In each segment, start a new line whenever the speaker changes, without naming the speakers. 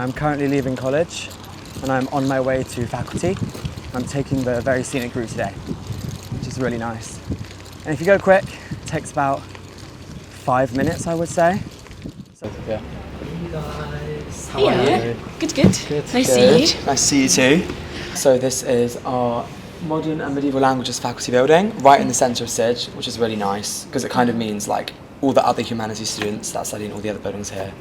I'm currently leaving college and I'm on my way to faculty. I'm taking the very scenic route today, which is really nice. And if you go quick, it takes about 5 minutes, I would say. So, yeah. Hey guys, how are you?
Good. Nice to see you.
Nice to see you too. So this is our Modern and Medieval Languages faculty building, right in the centre of Sidge, which is really nice, because it kind of means like all the other humanities students that study in all the other buildings here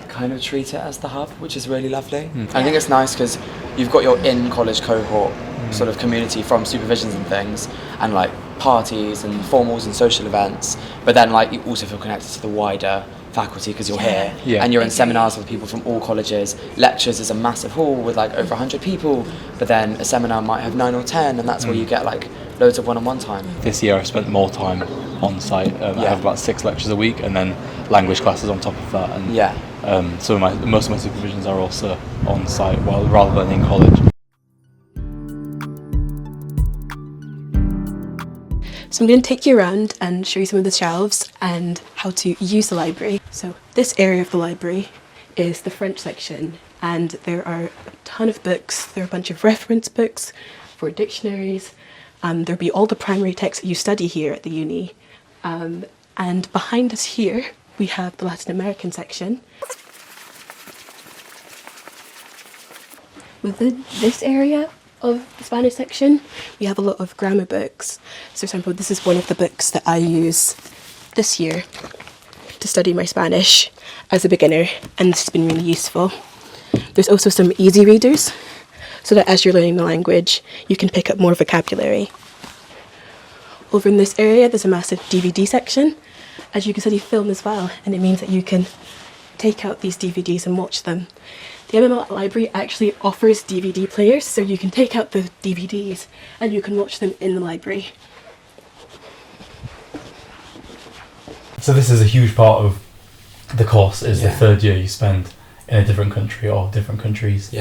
kind of treat it as the hub, which is really lovely. I think it's nice because you've got your in-college cohort sort of community from supervisions and things, and like parties and formals and social events, but then like you also feel connected to the wider faculty because you're here and you're in seminars with people from all colleges. Lectures is a massive hall with like over 100 people, but then a seminar might have 9 or 10, and that's where you get like loads of one-on-one time.
This year I spent more time on site. I have about 6 lectures a week and then language classes on top of that, and most of my supervisions are also on site rather than in college.
So I'm going to take you around and show you some of the shelves and how to use the library. So this area of the library is the French section, and there are a ton of books. There are a bunch of reference books for dictionaries. There'll be all the primary texts that you study here at the uni. And behind us here, we have the Latin American section. Within this area of the Spanish section, we have a lot of grammar books. So for example, this is one of the books that I use this year to study my Spanish as a beginner, and this has been really useful. There's also some easy readers, so that as you're learning the language, you can pick up more vocabulary. Over in this area, there's a massive DVD section. As you can study film as well, and it means that you can take out these DVDs and watch them. The MML library actually offers DVD players, so you can take out the DVDs and you can watch them in the library.
So this is a huge part of the course, is the third year you spend in a different country or different countries.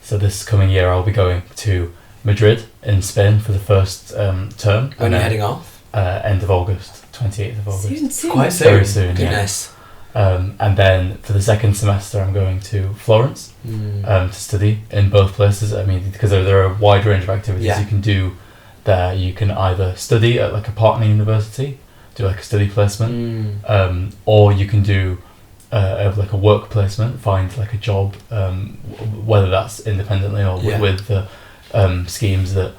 So this coming year I'll be going to Madrid in Spain for the first term.
When are you heading off?
End of August, 28th of August.
Soon.
Quite soon.
Very soon.
Goodness.
And then for the second semester I'm going to Florence to study in both places. I mean, because there are a wide range of activities you can do there. You can either study at like a partner university, do like a study placement, or you can do like a work placement, find like a job, whether that's independently or with the schemes that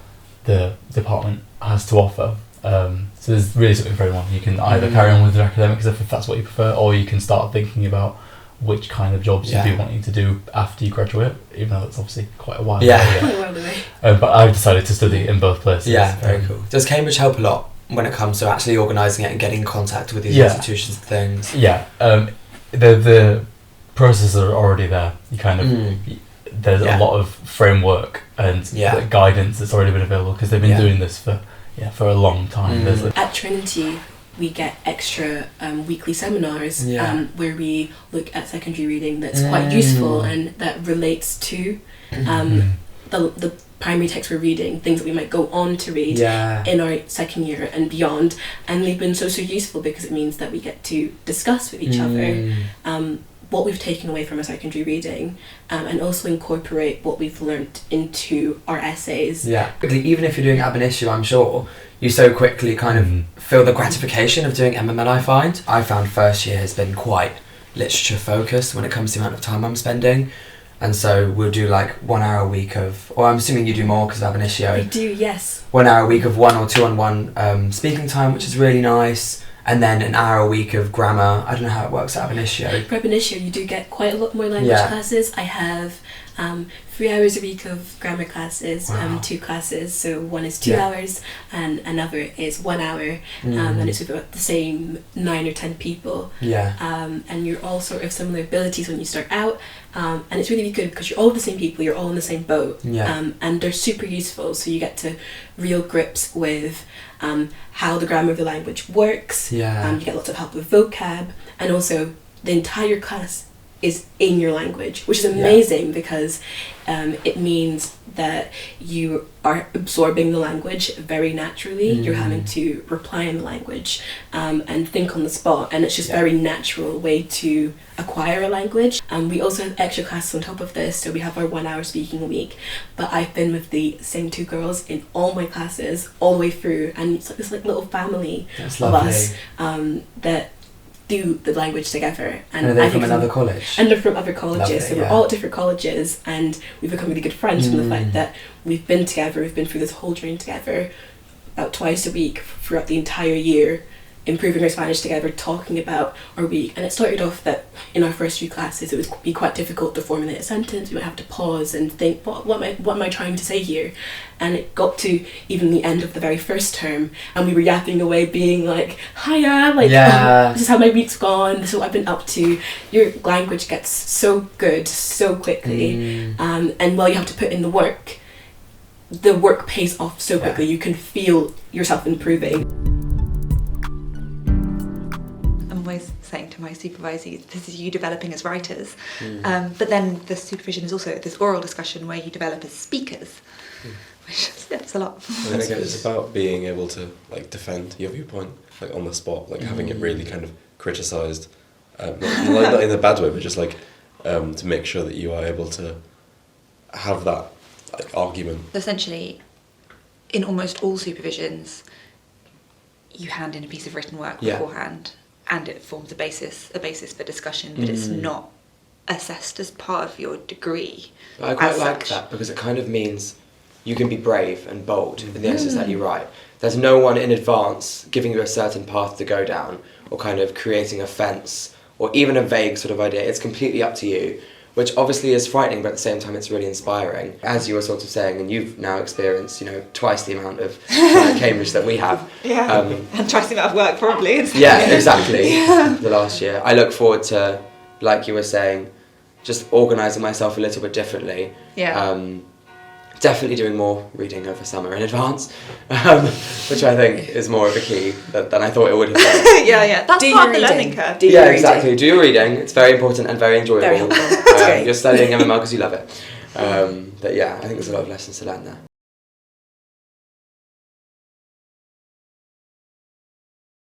the department has to offer. So there's really something for everyone. You can either carry on with your academics if that's what you prefer, or you can start thinking about which kind of jobs you'd be wanting to do after you graduate, even though that's obviously quite a while away. But I've decided to study in both places.
Yeah, very cool. Does Cambridge help a lot when it comes to actually organising it and getting in contact with these institutions and things?
Yeah, the processes are already there. You kind of there's a lot of framework and guidance that's already been available because they've been doing this for a long time.
At Trinity, we get extra weekly seminars where we look at secondary reading that's quite useful and that relates to the primary text we're reading, things that we might go on to read in our second year and beyond. And they've been so useful because it means that we get to discuss with each other what we've taken away from our secondary reading, and also incorporate what we've learnt into our essays.
Yeah, even if you're doing ab initio, I'm sure you so quickly kind of feel the gratification of doing MML. I found first year has been quite literature focused when it comes to the amount of time I'm spending, and so we'll do like 1 hour a week of, or I'm assuming you do more because of ab initio.
We do, yes.
1 hour a week of 1 or 2-on-1 speaking time, which is really nice. And then an hour a week of grammar. I don't know how it works at ab initio.
For ab initio, you do get quite a lot more language classes. I have 3 hours a week of grammar classes, 2 classes. So one is 2 hours and another is 1 hour. And it's with about the same 9 or 10 people. And you're all sort of similar abilities when you start out. And it's really good because you're all the same people, you're all in the same boat. And they're super useful. So you get to real grips with how the grammar of the language works. You get lots of help with vocab, and also the entire class is in your language, which is amazing because it means that you are absorbing the language very naturally. You're having to reply in the language and think on the spot, and it's just very natural way to acquire a language. We also have extra classes on top of this, so we have our 1 hour speaking a week, but I've been with the same 2 girls in all my classes all the way through, and it's like this like little family of us that do the language together.
And are they from another college?
And they're from other colleges.
Lovely,
so we're all at different colleges, and we've become really good friends from the fact that we've been together, we've been through this whole journey together about twice a week throughout the entire year, improving our Spanish together, talking about our week. And it started off that in our first few classes it would be quite difficult to formulate a sentence. We might have to pause and think, what am I trying to say here? And it got to even the end of the very first term, and we were yapping away, being like, hiya, like, this is how my week's gone, this is what I've been up to. Your language gets so good so quickly, and while you have to put in the work pays off so quickly. You can feel yourself improving.
Always saying to my supervisees, this is you developing as writers, but then the supervision is also this oral discussion where you develop as speakers, which is, it's a lot.
And then again, it's about being able to like defend your viewpoint like on the spot, like having it really kind of criticised, not in a bad way, but just like to make sure that you are able to have that like argument.
Essentially, in almost all supervisions, you hand in a piece of written work beforehand, and it forms a basis for discussion, but it's not assessed as part of your degree.
But I quite like that because it kind of means you can be brave and bold in the essays that you write. There's no one in advance giving you a certain path to go down or kind of creating a fence or even a vague sort of idea. It's completely up to you, which obviously is frightening, but at the same time it's really inspiring. As you were sort of saying, and you've now experienced, twice the amount of Cambridge that we have.
And twice the amount of work probably.
Exactly. The last year. I look forward to, like you were saying, just organising myself a little bit differently. Definitely doing more reading over summer in advance, which I think is more of a key than I thought it would have been.
That's part of the learning curve.
Exactly. Do your reading. It's very important and very enjoyable.
Very helpful.
You're studying MML because you love it. But yeah, I think there's a lot of lessons to learn there.